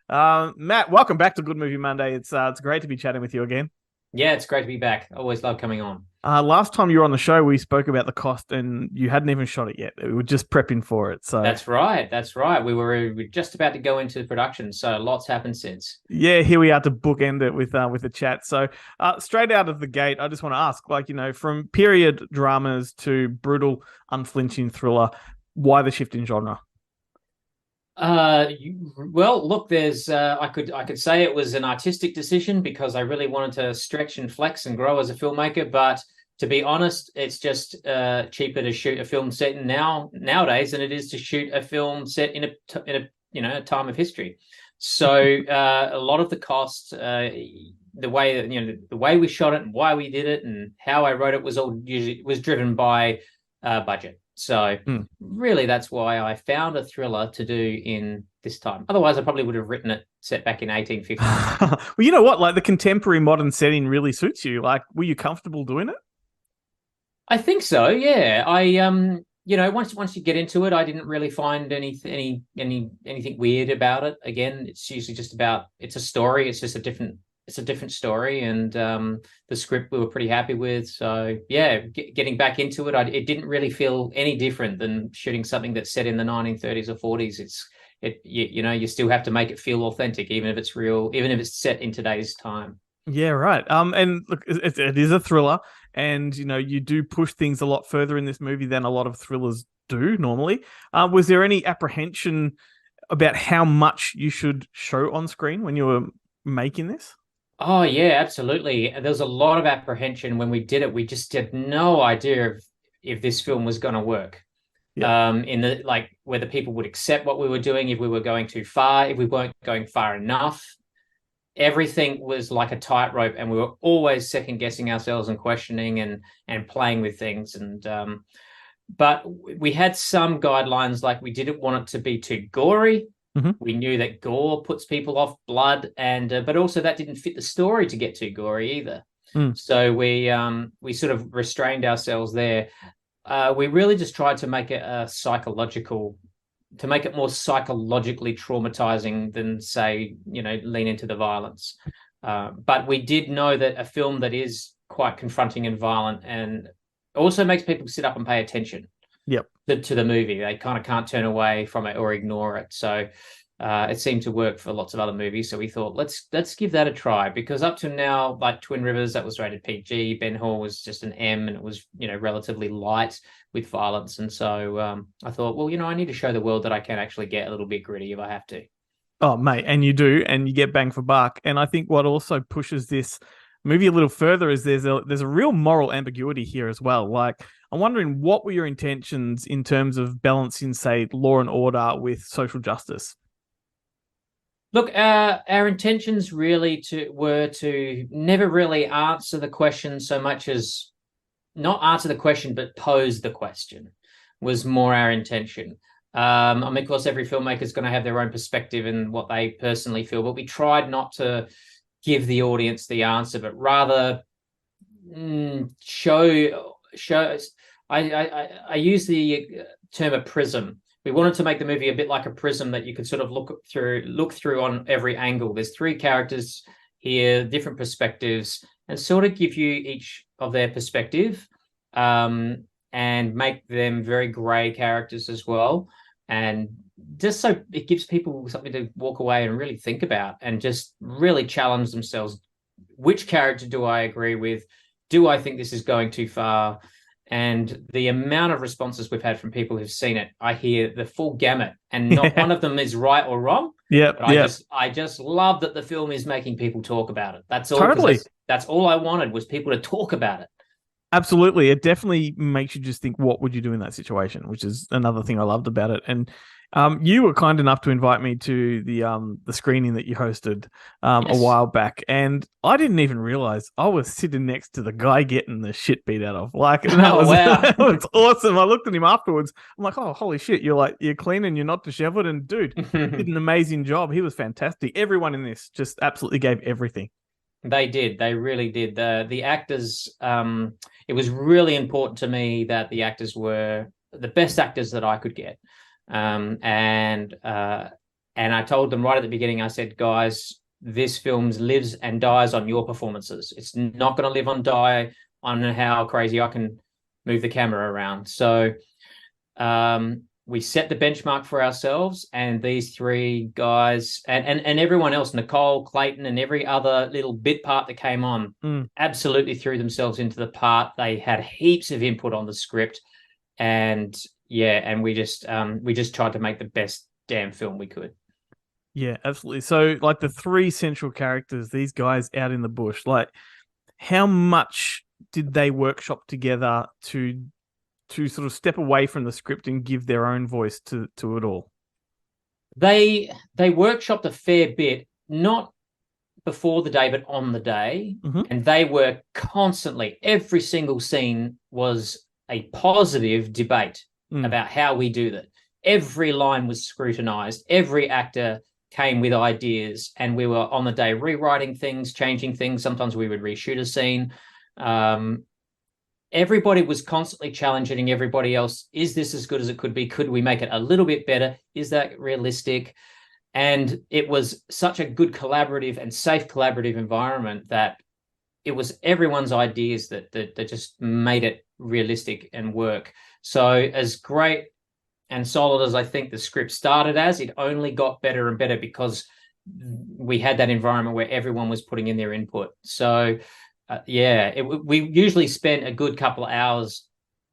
Matt, welcome back to Good Movie Monday. It's great to be chatting with you again. Yeah, it's great to be back. Always love coming on. Last time you were on the show, we spoke about the cost, and you hadn't even shot it yet. We were just prepping for it. So That's right. That's right. We were just about to go into production, so lots happened since. yeah, here we are to bookend it with a chat. So straight out of the gate, I just want to ask, from period dramas to brutal, unflinching thriller, why the shift in genre? Well, look, there's I could say it was an artistic decision because I really wanted to stretch and flex and grow as a filmmaker, but to be honest, it's just cheaper to shoot a film set in nowadays than it is to shoot a film set in a time of history. So a lot of the costs, the way we shot it and why we did it and how I wrote it was driven by budget. So Hmm. really, that's why I found a thriller to do in this time. Otherwise, I probably would have written it set back in 1850. Well, you know what? Like the contemporary modern setting really suits you. Like, were you comfortable doing it? I think so. Yeah. Once you get into it, I didn't really find anything weird about it. Again, it's usually just about it's a story. It's a different story, and the script we were pretty happy with. So yeah, getting back into it, it didn't really feel any different than shooting something that's set in the 1930s or 40s. You still have to make it feel authentic, even if it's real, even if it's set in today's time. Yeah, right. And look, it is a thriller, and you do push things a lot further in this movie than a lot of thrillers do normally. Was there any apprehension about how much you should show on screen when you were making this? Oh yeah, absolutely. There was a lot of apprehension when we did it. We just had no idea if this film was going to work. Yeah. In the like whether people would accept what we were doing, if we were going too far, if we weren't going far enough. Everything was like a tightrope, and we were always second guessing ourselves and questioning and playing with things. And but we had some guidelines, like we didn't want it to be too gory. Hmm. We knew that gore puts people off blood, and but also that didn't fit the story to get too gory either. Mm. So we sort of restrained ourselves there. We really just tried to make it to make it more psychologically traumatizing than, say, lean into the violence. But we did know that a film that is quite confronting and violent and also makes people sit up and pay attention Yep. to the movie. They kind of can't turn away from it or ignore it. So it seemed to work for lots of other movies. So we thought, let's give that a try, because up to now, like Twin Rivers, that was rated PG. Ben Hur was just an M, and it was relatively light with violence. And so I thought, well, I need to show the world that I can actually get a little bit gritty if I have to. Oh, mate, and you do, and you get bang for buck. And I think what also pushes this movie a little further is there's a real moral ambiguity here as well. Like, I'm wondering, what were your intentions in terms of balancing, say, law and order with social justice? Look, our intentions really were to never really answer the question so much as not answer the question, but pose the question was more our intention. I mean, of course, every filmmaker is going to have their own perspective and what they personally feel, but we tried not to give the audience the answer, but rather show. I use the term a prism. We wanted to make the movie a bit like a prism that you could sort of look through on every angle. There's three characters here, different perspectives, and sort of give you each of their perspective, and make them very grey characters as well. And just so it gives people something to walk away and really think about and just really challenge themselves. Which character do I agree with? Do I think this is going too far? And the amount of responses we've had from people who've seen it, I hear the full gamut, and not one of them is right or wrong. Yep, But I yep, just I just love that the film is making people talk about it. That's all, because totally. that's all I wanted, was people to talk about it. Absolutely. It definitely makes you just think, what would you do in that situation? Which is another thing I loved about it. And you were kind enough to invite me to the screening that you hosted a Yes. while back, and I didn't even realize I was sitting next to the guy getting the shit beat out of. Like, and that Oh was wow. that was awesome. I looked at him afterwards. I'm like, oh, holy shit! You're clean and you're not disheveled. And dude, he did an amazing job. He was fantastic. Everyone in this just absolutely gave everything. They did. They really did. The actors. It was really important to me that the actors were the best actors that I could get, and And I told them right at the beginning, I said, guys, this film lives and dies on your performances. It's not going to live on die on how crazy I can move the camera around. So we set the benchmark for ourselves, and these three guys and everyone else, Nicole, Clayton, and every other little bit part that came on, absolutely threw themselves into the part. They had heaps of input on the script, and we just tried to make the best damn film we could. Yeah, absolutely. So, like the three central characters, these guys out in the bush, like how much did they workshop together to sort of step away from the script and give their own voice to it all? They workshopped a fair bit, not before the day, but on the day. And they were constantly, every single scene was a positive debate about how we do that. Every line was scrutinized. Every actor came with ideas, and we were on the day rewriting things, changing things. Sometimes we would reshoot a scene. Everybody was constantly challenging everybody else. Is this as good as it could be? Could we make it a little bit better? Is that realistic? And it was such a good collaborative and safe collaborative environment that it was everyone's ideas that just made it realistic and work. So as great and solid as I think the script started as, it only got better and better because we had that environment where everyone was putting in their input. So we usually spent a good couple of hours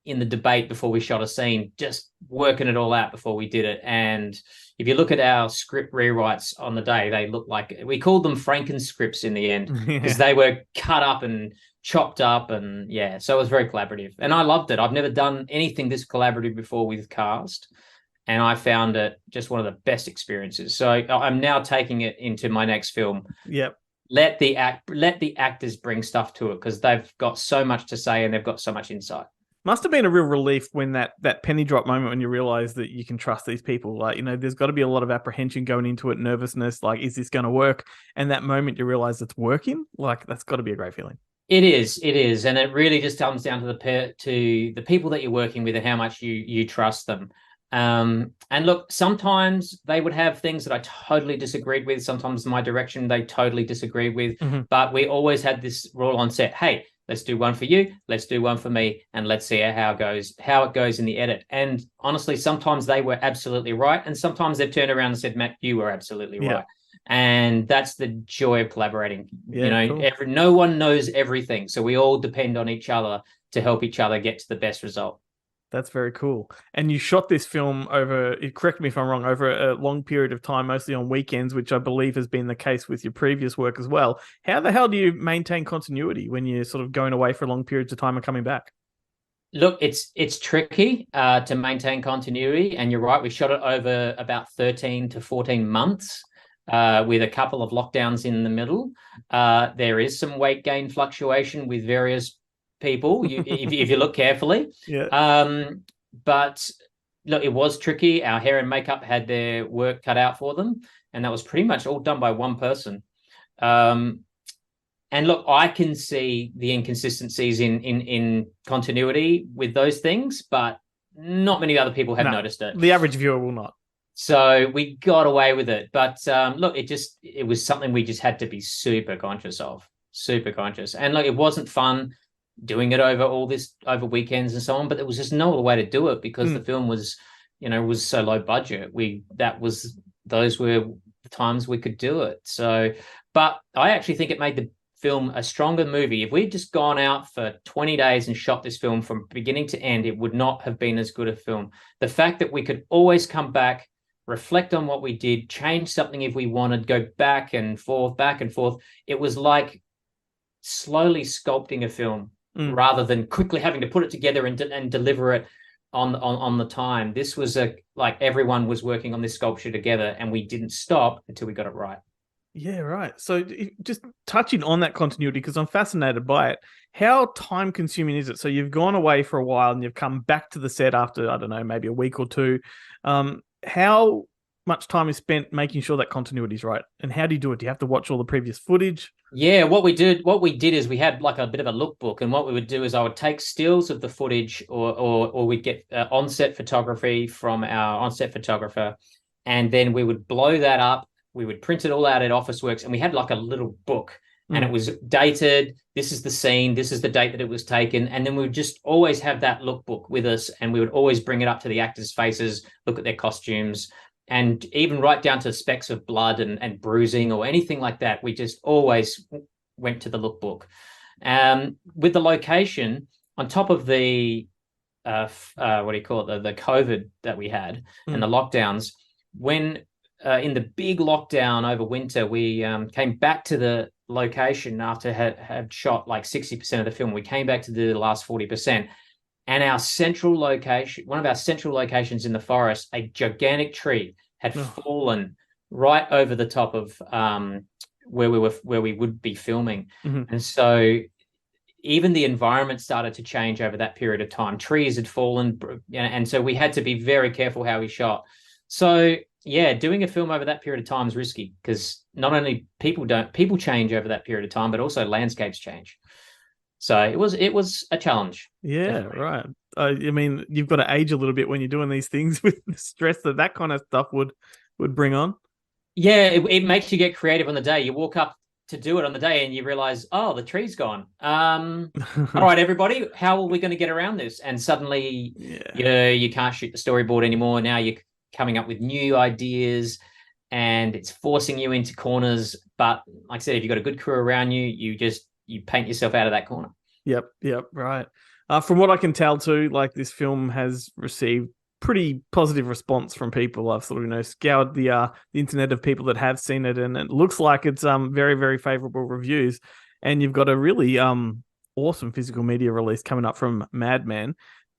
in the debate before we shot a scene, just working it all out before we did it. And if you look at our script rewrites on the day, they look like, we called them Frankenscripts in the end, because they were cut up and chopped up, and so it was very collaborative. And I loved it. I've never done anything this collaborative before with cast, and I found it just one of the best experiences. So I'm now taking it into my next film. Yep. Let the actors bring stuff to it, because they've got so much to say and they've got so much insight. Must have been a real relief when that penny drop moment, when you realize that you can trust these people. Like, there's got to be a lot of apprehension going into it, nervousness, like, is this going to work? And that moment you realize it's working, like, that's got to be a great feeling. It is, and it really just comes down to the people that you're working with and how much you trust them. And look, sometimes they would have things that I totally disagreed with. Sometimes my direction they totally disagreed with, but we always had this rule on set: hey, let's do one for you, let's do one for me, and let's see how it goes in the edit. And honestly, sometimes they were absolutely right, and sometimes they've turned around and said, Matt, you were absolutely right. And that's the joy of collaborating. Cool. No one knows everything, so we all depend on each other to help each other get to the best result. That's very cool. And you shot this film over, correct me if I'm wrong, over a long period of time, mostly on weekends, which I believe has been the case with your previous work as well. How the hell do you maintain continuity when you're sort of going away for long periods of time and coming back? Look, it's tricky to maintain continuity. And you're right, we shot it over about 13 to 14 months with a couple of lockdowns in the middle. There is some weight gain fluctuation with various people, if you look carefully. But look, it was tricky. Our hair and makeup had their work cut out for them, and that was pretty much all done by one person. And look, I can see the inconsistencies in continuity with those things, but not many other people have noticed it. The average viewer will not. So we got away with it. But look, it was something we just had to be super conscious of. And look, it wasn't fun doing it over weekends and so on, but there was just no other way to do it, because the film was so low budget. Those were the times we could do it. So, but I actually think it made the film a stronger movie. If we'd just gone out for 20 days and shot this film from beginning to end, it would not have been as good a film. The fact that we could always come back, reflect on what we did, change something if we wanted, go back and forth, it was like slowly sculpting a film rather than quickly having to put it together and deliver it on the time. This was like everyone was working on this sculpture together, and we didn't stop until we got it right. Yeah, right. So just touching on that continuity, because I'm fascinated by it, how time consuming is it? So you've gone away for a while and you've come back to the set after, I don't know, maybe a week or two. How much time is spent making sure that continuity is right? And how do you do it? Do you have to watch all the previous footage? Yeah, what we did is we had like a bit of a lookbook, and what we would do is I would take stills of the footage, or we'd get on-set photography from our on-set photographer, and then we would blow that up. We would print it all out at Officeworks, and we had like a little book, and it was dated. This is the scene. This is the date that it was taken. And then we would just always have that lookbook with us, and we would always bring it up to the actors' faces, look at their costumes, and even right down to specks of blood and bruising or anything like that. We just always went to the lookbook. With the location, on top of the what do you call it, the COVID that we had and the lockdowns, when in the big lockdown over winter, we came back to the location after had shot like 60% of the film. We came back to the last 40%, and our central location, one of our central locations in the forest, a gigantic tree had fallen right over the top of where we would be filming. And so even the environment started to change over that period of time. Trees had fallen, and so we had to be very careful how we shot. So yeah, doing a film over that period of time is risky, because not only people change over that period of time, but also landscapes change. So it was a challenge. Yeah, definitely. right. I mean, you've got to age a little bit when you're doing these things with the stress that kind of stuff would bring on. Yeah, it makes you get creative on the day. You walk up to do it on the day and you realize, oh, the tree's gone. All right, everybody, how are we going to get around this? And suddenly, you can't shoot the storyboard anymore. Now you're coming up with new ideas, and it's forcing you into corners. But like I said, if you've got a good crew around you, you paint yourself out of that corner. Yep, right. From what I can tell too, like, this film has received pretty positive response from people. I've sort of, scoured the internet of people that have seen it, and it looks like it's very, very favorable reviews. And you've got a really awesome physical media release coming up from Madman.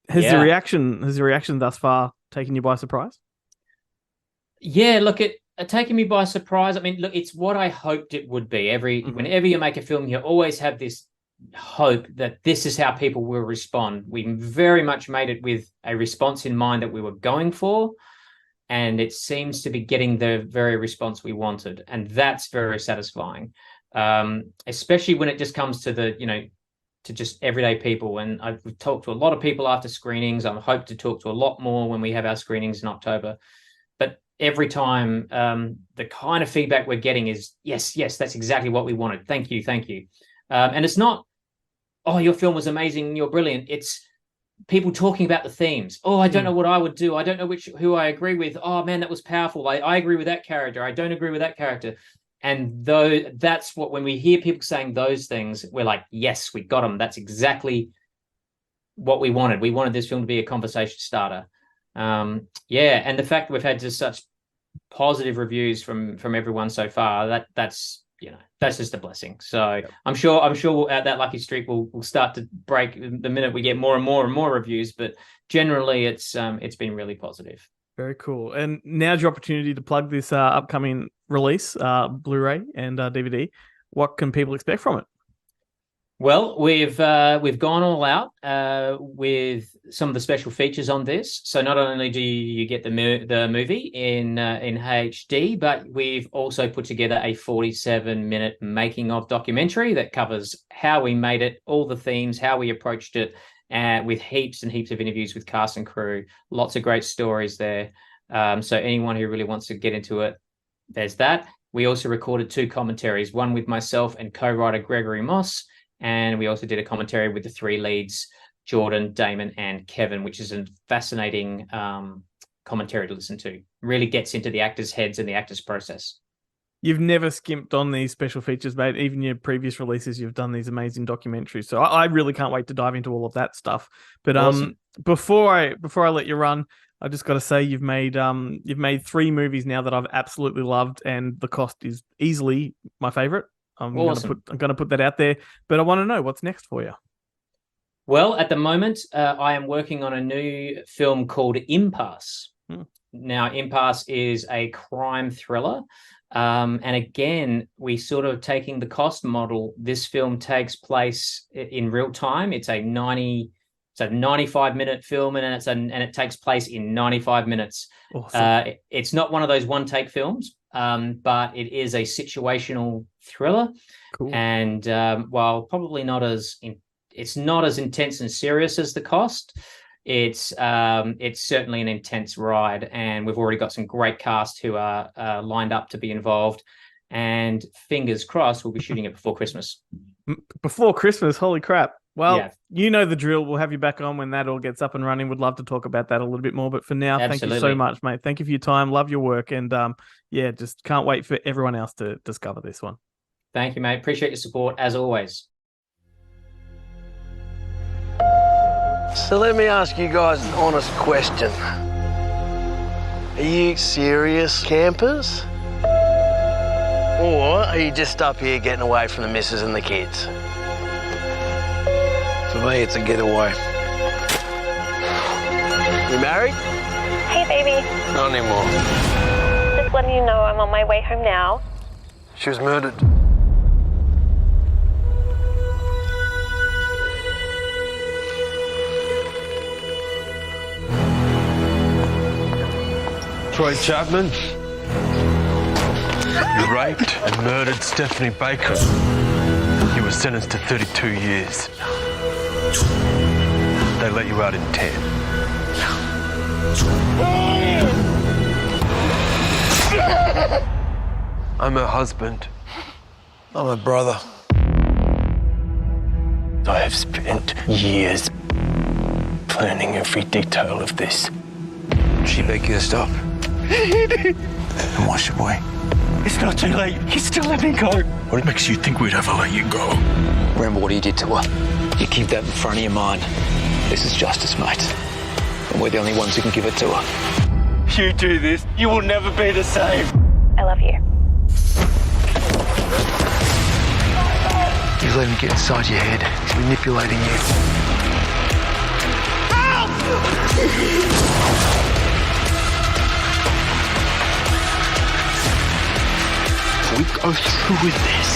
Has the reaction thus far taken you by surprise? Yeah, look, it taken me by surprise. I mean, look, it's what I hoped it would be. Whenever you make a film, you always have this hope that this is how people will respond. We very much made it with a response in mind that we were going for, and it seems to be getting the very response we wanted, and that's very satisfying. Especially when it just comes to to just everyday people. And I've talked to a lot of people after screenings. I hope to talk to a lot more when we have our screenings in October. But every time, the kind of feedback we're getting is, yes, that's exactly what we wanted. Thank you. And it's not, oh, your film was amazing, you're brilliant. It's people talking about the themes. Oh, I don't know what I would do. I don't know who I agree with. Oh man, that was powerful. I agree with that character. I don't agree with that character. And that's what, when we hear people saying those things, we're like, yes, we got them. That's exactly what we wanted. We wanted this film to be a conversation starter. And the fact that we've had just such positive reviews from everyone so far, that's just a blessing. So I'm sure at that lucky streak we'll start to break the minute we get more and more reviews. But generally, it's been really positive. Very cool. And now's your opportunity to plug this upcoming release, Blu-ray and DVD. What can people expect from it? Well, we've gone all out with some of the special features on this. So not only do you get the movie in HD, but we've also put together a 47-minute making of documentary that covers how we made it, all the themes, how we approached it, with heaps and heaps of interviews with cast and crew. Lots of great stories there. So anyone who really wants to get into it, there's that. We also recorded 2 commentaries, one with myself and co-writer Gregory Moss. And we also did a commentary with the 3 leads, Jordan, Damon, and Kevin, which is a fascinating commentary to listen to. Really gets into the actors' heads and the actors' process. You've never skimped on these special features, mate. Even your previous releases, you've done these amazing documentaries. So I really can't wait to dive into all of that stuff. But Awesome. Before I let you run, I just got to say you've made 3 movies now that I've absolutely loved, and the cost is easily my favorite. I'm gonna put that out there, but I want to know what's next for you. Well, at the moment, I am working on a new film called Impasse. Now, Impasse is a crime thriller. And again, we sort of taking the cost model. This film takes place in real time. It's a 95-minute film, and it takes place in 95 minutes. Awesome. It's not one of those one-take films, but it is a situational thriller. Cool. And while probably it's not as intense and serious as the cost, it's certainly an intense ride, and we've already got some great cast who are lined up to be involved. And fingers crossed, we'll be shooting it before Christmas. Before Christmas, holy crap. Well, Yeah. you know the drill. We'll have you back on when that all gets up and running. Would love to talk about that a little bit more. But for now, Thank you so much, mate. Thank you for your time. Love your work. And yeah, just can't wait for everyone else to discover this one. Thank you, mate. Appreciate your support as always. So let me ask you guys an honest question. Are you serious campers? Or are you just up here getting away from the missus and the kids? For me, it's a getaway. You married? Hey, baby. Not anymore. Just letting you know I'm on my way home now. She was murdered. Troy Chapman, you raped and murdered Stephanie Baker. You were sentenced to 32 years. They let you out in 10. I'm her husband. I'm her brother. I have spent years planning every detail of this. She begged you to stop. And why should we? It's not too late. You still let me go. What makes you think we'd ever let you go? Remember what he did to her. You keep that in front of your mind. This is justice, mate. And we're the only ones who can give it to her. You do this, you will never be the same. I love you. You let him get inside your head. He's manipulating you. If we go through with this,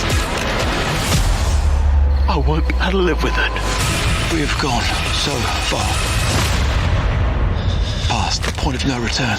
I won't be able to live with it. We have gone so far past the point of no return.